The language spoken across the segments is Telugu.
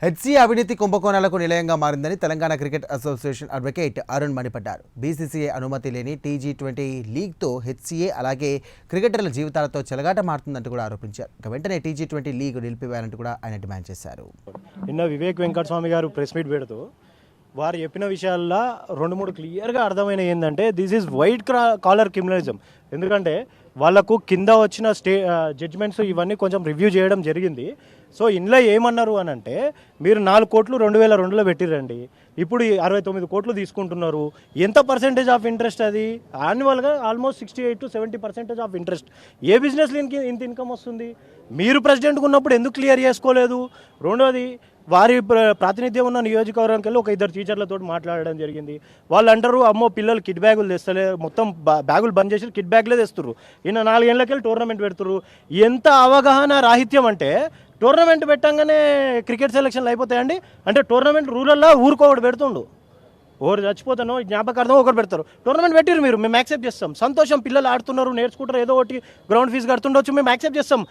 హెచ్సీ అవినీతి కుంభకోణాలకు నిలయంగా మారిందని Telangana cricket association advocate Arun మణిపడ్డారు. బీసీసీఐ అనుమతి లేని టీ20 లీగ్తో హెచ్సీఏ అలాగే క్రికెటర్ల జీవితాలతో చెలగాట మారుతుందంటూ కూడా ఆరోపించారు. వెంటనే టీ20 లీగ్ నిలిపివేయాలంటూ కూడా ఆయన డిమాండ్ చేశారు. నిన్న వివేక్ వెంకటస్వామి గారు ప్రెస్ మీట్ పెడుతూ వారు చెప్పిన విషయాల్లో 2-3 క్లియర్గా అర్థమైన ఏంటంటే దిస్ ఈజ్ వైట్ కాలర్ క్రిమినలిజం. ఎందుకంటే వాళ్ళకు కింద వచ్చిన జడ్జ్మెంట్స్ ఇవన్నీ కొంచెం రివ్యూ చేయడం జరిగింది. సో ఇందులో ఏమన్నారు అని అంటే, మీరు 4 కోట్లు 2002లో పెట్టిరండి, ఇప్పుడు 69 కోట్లు తీసుకుంటున్నారు. ఎంత పర్సెంటేజ్ ఆఫ్ ఇంట్రెస్ట్ అది? యాన్యువల్గా ఆల్మోస్ట్ 68 to 70% ఆఫ్ ఇంట్రెస్ట్. ఏ బిజినెస్లో ఇంత ఇన్కమ్ వస్తుంది? మీరు ప్రెసిడెంట్గా ఉన్నప్పుడు ఎందుకు క్లియర్ చేసుకోలేదు? రెండోది, వారి ప్రాతినిధ్యం ఉన్న నియోజకవర్గానికి వెళ్ళి ఒక 2 టీచర్లతో మాట్లాడడం జరిగింది. వాళ్ళు అంటారు, అమ్మో పిల్లలు కిట్ బ్యాగులు తెస్తలే, మొత్తం బ్యాగులు బంద్ చేసి కిట్ బ్యాగ్లే తెస్తున్నారు. ఈయన 4 ఏళ్ళకెళ్ళి టోర్నమెంట్ పెడుతున్నారు. ఎంత అవగాహన రాహిత్యం అంటే, టోర్నమెంట్ పెట్టంగానే క్రికెట్ సెలక్షన్లు అయిపోతాయండి. అంటే టోర్నమెంట్ రూరల్లో ఊరుకోవడం పెడుతుండు, ఒకరు చచ్చిపోతానో జ్ఞాపకార్థం ఒకరు పెడతారు. టోర్నమెంట్ పెట్టిరు మీరు, మేము యాక్సెప్ట్ చేస్తాం. సంతోషం, పిల్లలు ఆడుతున్నారు, నేర్చుకుంటారు, ఏదో ఒకటి గ్రౌండ్ ఫీజు కడుతుండొచ్చు, మేము యాక్సెప్ట్ చేస్తాం.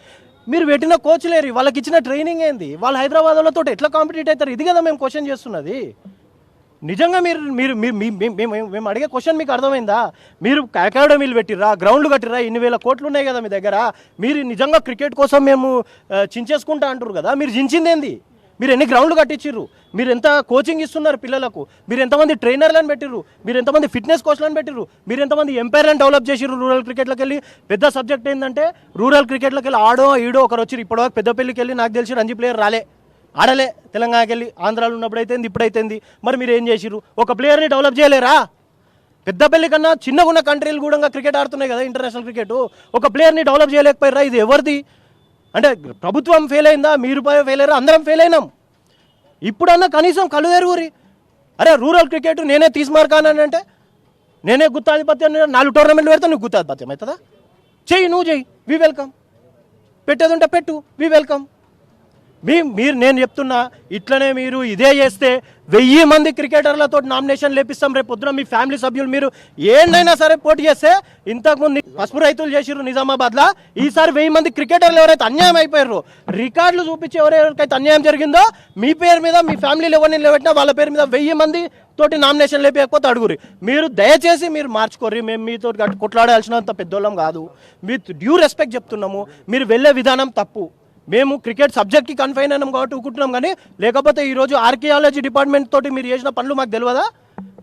మీరు పెట్టిన కోచ్ లేరు, వాళ్ళకి ఇచ్చిన ట్రైనింగ్ ఏంది? వాళ్ళు హైదరాబాద్ వాళ్ళతో ఎట్లా కాంపిటీట్ అవుతారు? ఇది కదా మేము క్వశ్చన్ చేస్తున్నది. నిజంగా మేము అడిగే క్వశ్చన్ మీకు అర్థమైందా? మీరు అకాడమీలు పెట్టిర్రా, గ్రౌండ్లు కట్టిర్రా, 1,000 కోట్లు ఉన్నాయి కదా మీ దగ్గర. మీరు నిజంగా క్రికెట్ కోసం మేము చించేసుకుంటా అంటారు కదా, మీరు చించిందేంది? మీరు ఎన్ని గ్రౌండ్లు కట్టించిర్రు? మీరు ఎంత కోచింగ్ ఇస్తున్నారు పిల్లలకు? మీరు ఎంతమంది ట్రైనర్లను పెట్టిర్రు? మీరు ఎంతమంది ఫిట్నెస్ కోచ్లను పెట్టిర్రు? మీరు ఎంతమంది ఎంపైర్లను డెవలప్ చేసిర్రు? రూరల్ క్రికెట్లోకి వెళ్ళి పెద్ద సబ్జెక్ట్ ఏంటంటే, రూరల్ క్రికెట్లోకి వెళ్ళి ఆడో ఈడో ఒకరు వచ్చి ఇప్పటివరకు పెద్దపల్లికి వెళ్ళి నాకు తెలిసి రంజీ ప్లేయర్ ఆడలే. తెలంగాణకి వెళ్ళి ఆంధ్రాలో ఉన్నప్పుడు అయితేంది, ఇప్పుడైతేంది. మరి మీరు ఏం చేసిర్రు? ఒక ప్లేయర్ని డెవలప్ చేయలేరా? పెద్దపల్లి కన్నా చిన్నగా ఉన్న కంట్రీలు కూడా క్రికెట్ ఆడుతున్నాయి కదా, ఇంటర్నేషనల్ క్రికెట్. ఒక ప్లేయర్ని డెవలప్ చేయలేకపోయారా? ఇది ఎవరిది? అంటే ప్రభుత్వం ఫెయిల్ అయిందా? మీరు ఫెయిల్ అయ్యారా? అందరం ఫెయిల్ అయినాం. ఇప్పుడన్నా కనీసం కళ్ళు తెరుగురి. అరే రూరల్ క్రికెట్ నేనే తీసుమార్కానంటే, నేనే గుత్తాధిపత్యం, 4 టోర్నమెంట్లు పెడతా, నువ్వు గుత్తాధిపత్యం అవుతుందా? చెయ్యి, నువ్వు చెయ్యి, వి వెల్కమ్. పెట్టేది ఉంటే పెట్టు, వి వెల్కమ్. నేను చెప్తున్నా, ఇట్లనే మీరు ఇదే చేస్తే 1000 మంది క్రికెటర్లతో నామినేషన్ లేపిస్తాం రేపు పొద్దున. మీ ఫ్యామిలీ సభ్యులు మీరు ఏంటైనా సరే పోటీ చేస్తే, ఇంతకుముందు పసుపు రైతులు చేసిర్రు నిజామాబాద్లో, ఈసారి 1000 మంది క్రికెటర్లు ఎవరైతే అన్యాయం అయిపోయారో, రికార్డులు చూపించి ఎవరెవరికైతే అన్యాయం జరిగిందో, మీ పేరు మీద మీ ఫ్యామిలీలో ఎవరిని నిలబెట్టినా వాళ్ళ పేరు మీద 1000 మంది తోటి నామినేషన్ లేకపోతే అడుగురి. మీరు దయచేసి మీరు మార్చుకోర్రి. మేము మీతో కొట్లాడాల్సినంత పెద్దోళ్ళం కాదు, మీ డ్యూ రెస్పెక్ట్ చెప్తున్నాము. మీరు వెళ్ళే విధానం తప్పు. మేము క్రికెట్ సబ్జెక్ట్కి కన్ఫైన్ అయినాం కాబట్టి ఊకుంటున్నాం, కానీ లేకపోతే ఈరోజు ఆర్కియాలజీ డిపార్ట్మెంట్ తోటి మీరు చేసిన పనులు మాకు తెలియదా?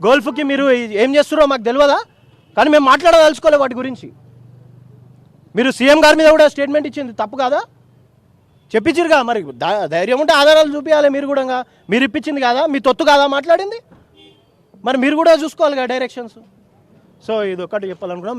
గోల్ఫ్కి మీరు ఏం చేస్తున్నారో మాకు తెలియదా? కానీ మేము మాట్లాడదలుచుకోలే వాటి గురించి. మీరు సీఎం గారి మీద కూడా స్టేట్మెంట్ ఇచ్చింది తప్పు కాదా? చెప్పించిరుగా, మరి ధైర్యం ఉంటే ఆధారాలు చూపించాలి. మీరు కూడా మీరు ఇప్పించింది కాదా? మీ తొత్తు కాదా మాట్లాడింది? మరి మీరు కూడా చూసుకోవాలి కదా డైరెక్షన్స్. సో ఇది ఒక్కటి చెప్పాలనుకున్నాం.